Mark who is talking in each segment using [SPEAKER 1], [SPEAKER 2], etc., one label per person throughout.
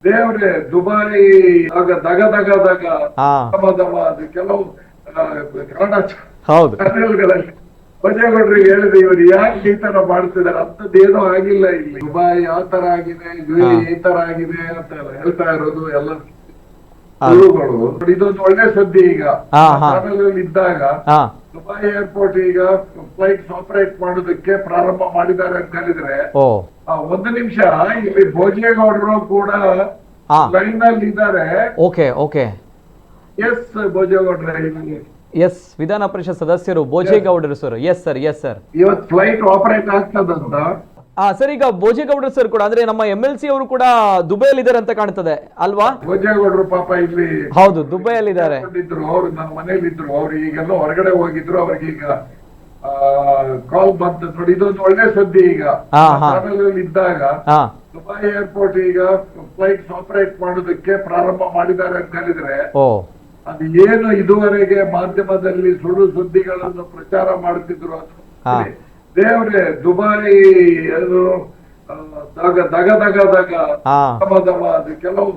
[SPEAKER 1] ದೇವ್ರೆ ದುಬೈ ದಗ ದಗ ದಗ
[SPEAKER 2] ಹಾ
[SPEAKER 1] ದಮ ದಮ ಅದು ಕೆಲವು ಕನ್ನಡ
[SPEAKER 2] ಹೌದು
[SPEAKER 1] ಚಾನೆಲ್ಗಳಲ್ಲಿ ಬಜೇಗೌಡರಿಗೆ ಹೇಳಿದೆ ಇವರು ಯಾಕೆ ಈ ತರ ಮಾಡ್ತಿದಾರೆ ಅಂತದ್ದೇನೂ ಆಗಿಲ್ಲ ಇಲ್ಲಿ. ದುಬೈ ಯಾವ ತರ ಆಗಿದೆ, ಈ ತರ ಆಗಿದೆ ಅಂತ ಹೇಳ್ತಾ ಇರೋದು ಎಲ್ಲ ಸುಳ್ಳುಗಳು. ಇದೊಂದು ಒಳ್ಳೆ ಸುದ್ದಿ. ಈಗ ಚಾನೆಲ್ ಇದ್ದಾಗ
[SPEAKER 2] ಹಾ
[SPEAKER 1] ದುಬೈ ಏರ್ಪೋರ್ಟ್ ಈಗ ಫ್ಲೈಟ್ಸ್ ಆಪರೇಟ್ ಮಾಡೋದಕ್ಕೆ ಪ್ರಾರಂಭ ಮಾಡಿದ್ದಾರೆ ಅಂತ ಹೇಳಿದ್ರೆ
[SPEAKER 2] ಓ
[SPEAKER 1] ಒಂದು ನಿಮಿಷ, ಇಲ್ಲಿ ಭೋಜೇಗೌಡರು ಕೂಡ ಲೈನ್ ಅಲ್ಲಿ ಇದ್ದಾರೆ.
[SPEAKER 2] ಓಕೆ ಓಕೆ
[SPEAKER 1] ಎಸ್ ಭೋಜೇಗೌಡ್ರೆ,
[SPEAKER 2] ಎಸ್ ವಿಧಾನ ಪರಿಷತ್ ಸದಸ್ಯರು ಭೋಜೇಗೌಡರು sir. Yes sir, yes sir.
[SPEAKER 1] ಇವತ್ತು ಫ್ಲೈಟ್ ಆಪರೇಟ್ ಆಗ್ತದಂತ.
[SPEAKER 2] ಸರ್, ಈಗ ಭೋಜೇಗೌಡರು ಸರ್ ಕೂಡ ಅಂದ್ರೆ ನಮ್ಮ MLC ಅವರು ಕೂಡ ದುಬೈಯಲ್ಲಿ ಇದ್ದಾರೆ ಅಂತ ಕಾಣ್ತದೆ ಅಲ್ವಾ?
[SPEAKER 1] ಭೋಜೇಗೌಡರು ಪಾಪ ಇಲ್ಲಿ
[SPEAKER 2] ಹೌದು ದುಬೈಯಲ್ಲಿ ಇದ್ದಾರೆ.
[SPEAKER 1] ಅವ್ರು ನನ್ನ ಮನೇಲಿ ಇದ್ರು, ಅವ್ರು ಈಗೆಲ್ಲ ಹೊರಗಡೆ ಹೋಗಿದ್ರು. ಅವ್ರಿಗೆ ಈಗ ಕಾಲ್ ಬಂತು ನೋಡಿ. ಇದೊಂದು ಒಳ್ಳೆ ಸುದ್ದಿ. ಈಗ ಚಾನೆಲ್ ಇದ್ದಾಗ ದುಬೈ ಏರ್ಪೋರ್ಟ್ ಈಗ ಫ್ಲೈಟ್ಸ್ ಆಪರೇಟ್ ಮಾಡೋದಕ್ಕೆ ಪ್ರಾರಂಭ ಮಾಡಿದ್ದಾರೆ ಅಂತ ಹೇಳಿದ್ರೆ ಅದು ಏನು ಇದುವರೆಗೆ ಮಾಧ್ಯಮದಲ್ಲಿ ಸುಳ್ಳು ಸುದ್ದಿಗಳನ್ನು ಪ್ರಚಾರ ಮಾಡುತ್ತಿದ್ರು ಅದು ದೇವ್ರೆ ದುಬೈ ಅದು ದಗ ದಗ ದಗ ದಗ ದಮ ದಮ ಅದು ಕೆಲವು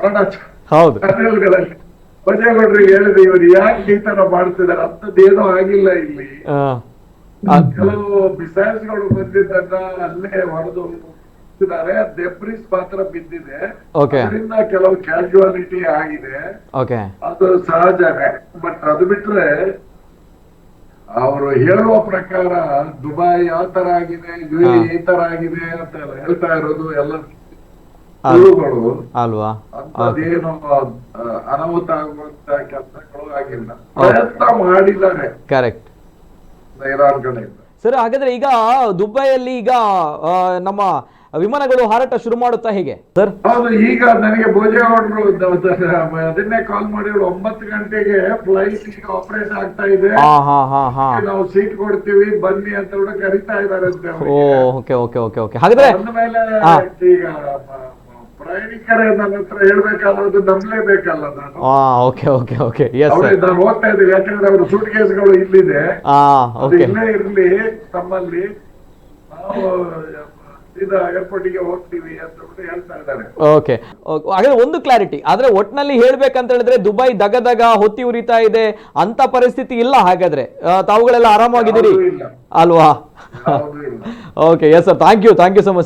[SPEAKER 1] ಕನ್ನಡ ಚಾನೆಲ್ಗಳಲ್ಲಿ ಬಜೇಗೌಡರಿಗೆ ಹೇಳಿದೆ ಇವರು ಯಾಕೆ ಈ ತರ ಮಾಡ್ತಿದಾರೆ ಅಂತದ್ದೇನೂ ಆಗಿಲ್ಲ ಇಲ್ಲಿ. ಕೆಲವು ಮಿಸೈಲ್ಸ್ ಗಳು ಬಂದಿದ್ದನ್ನ ಅಲ್ಲೇ ಹೊಡೆದು ಡೆಬ್ರಿಸ್ ಮಾತ್ರ ಬಿದ್ದಿದೆ. ಅದರಿಂದ ಕೆಲವು ಕ್ಯಾಶುಯಾಲಿಟಿ ಆಗಿದೆ, ಅದು ಸಹಜನೇ. ಬಟ್ ಅದು ಬಿಟ್ರೆ ಅವರು ಹೇಳುವ ಪ್ರಕಾರ ದುಬೈ ಯಾವ ತರ ಆಗಿದೆ, ಈ ತರ ಆಗಿದೆ ಅಂತ ಹೇಳ್ತಾ ಇರೋದು ಎಲ್ಲ ಸುಳ್ಳುಗಳು ಅಲ್ವಾ. ಅಂತದೇನು ಅನಾಹುತ ಆಗುವಂತ ಕೆಲಸಗಳು ಆಗಿಲ್ಲ. ಪ್ರಯತ್ನ ಮಾಡಿದ್ದಾರೆ
[SPEAKER 2] ಕರೆಕ್ಟ್
[SPEAKER 1] ಇರಾನ್ ಕಡೆಯಿಂದ.
[SPEAKER 2] ಸರ್, ಹಾಗಾದ್ರೆ ಈಗ ದುಬೈಯಲ್ಲಿ ಈಗ ನಮ್ಮ ವಿಮಾನಗಳು ಹಾರಾಟ ಶುರು ಮಾಡುತ್ತಾ ಹೇಗೆ ಸರ್?
[SPEAKER 1] ಹೌದು, ಈಗ ನನಗೆ ಭೋಜೇಗೌಡರು ಅದನ್ನೇ ಕಾಲ್ ಮಾಡಿ 9 ಗಂಟೆಗೆ ಫ್ಲೈಟ್ ಈಗ ಆಪರೇಟ್ ಆಗ್ತಾ ಇದೆ, ನಾವು ಸೀಟ್ ಕೊಡ್ತೀವಿ ಬನ್ನಿ ಅಂತ ಕರಿತಾ ಇದಾರೆ ಅಂತ.
[SPEAKER 2] Okay okay okay okay. ಹಾಗಾದ್ರೆ
[SPEAKER 1] ಅಂದ್ಮೇಲೆ ಈಗ ಪ್ರಯಾಣಿಕರೇ ನನ್ನ ಹತ್ರ ಹೇಳ್ಬೇಕಾದ್ರೆ ನಂಬಲೇಬೇಕಲ್ಲ ನಾನು.
[SPEAKER 2] Okay okay okay.
[SPEAKER 1] ನಾನು ಹೋಗ್ತಾ ಇದ್ದೀವಿ, ಯಾಕಂದ್ರೆ ಅವ್ರ ಸೂಟ್ ಕೇಸ್ಗಳು ಇಲ್ಲಿದೆ, ಇಲ್ಲೇ ಇರ್ಲಿ ತಮ್ಮಲ್ಲಿ, ನಾವು ಏರ್ಪೋರ್ಟಿಗೆ ಹೋಗ್ತೀವಿ ಅಂತ ಹೇಳ್ತಾ ಇದ್ದಾರೆ.
[SPEAKER 2] ಓಕೆ, ಹಾಗಾದ್ರೆ ಒಂದು ಕ್ಲಾರಿಟಿ ಆದ್ರೆ ಒಟ್ನಲ್ಲಿ ಹೇಳ್ಬೇಕಂತ ಹೇಳಿದ್ರೆ ದುಬೈ ದಗ ದಗ ಹೊತ್ತಿ ಉರಿತಾ ಇದೆ ಅಂತ ಪರಿಸ್ಥಿತಿ ಇಲ್ಲ. ಹಾಗಾದ್ರೆ ತಾವುಗಳೆಲ್ಲ ಆರಾಮಾಗಿದ್ದೀರಿ ಅಲ್ವಾ? Okay, yes sir, thank you so much sir.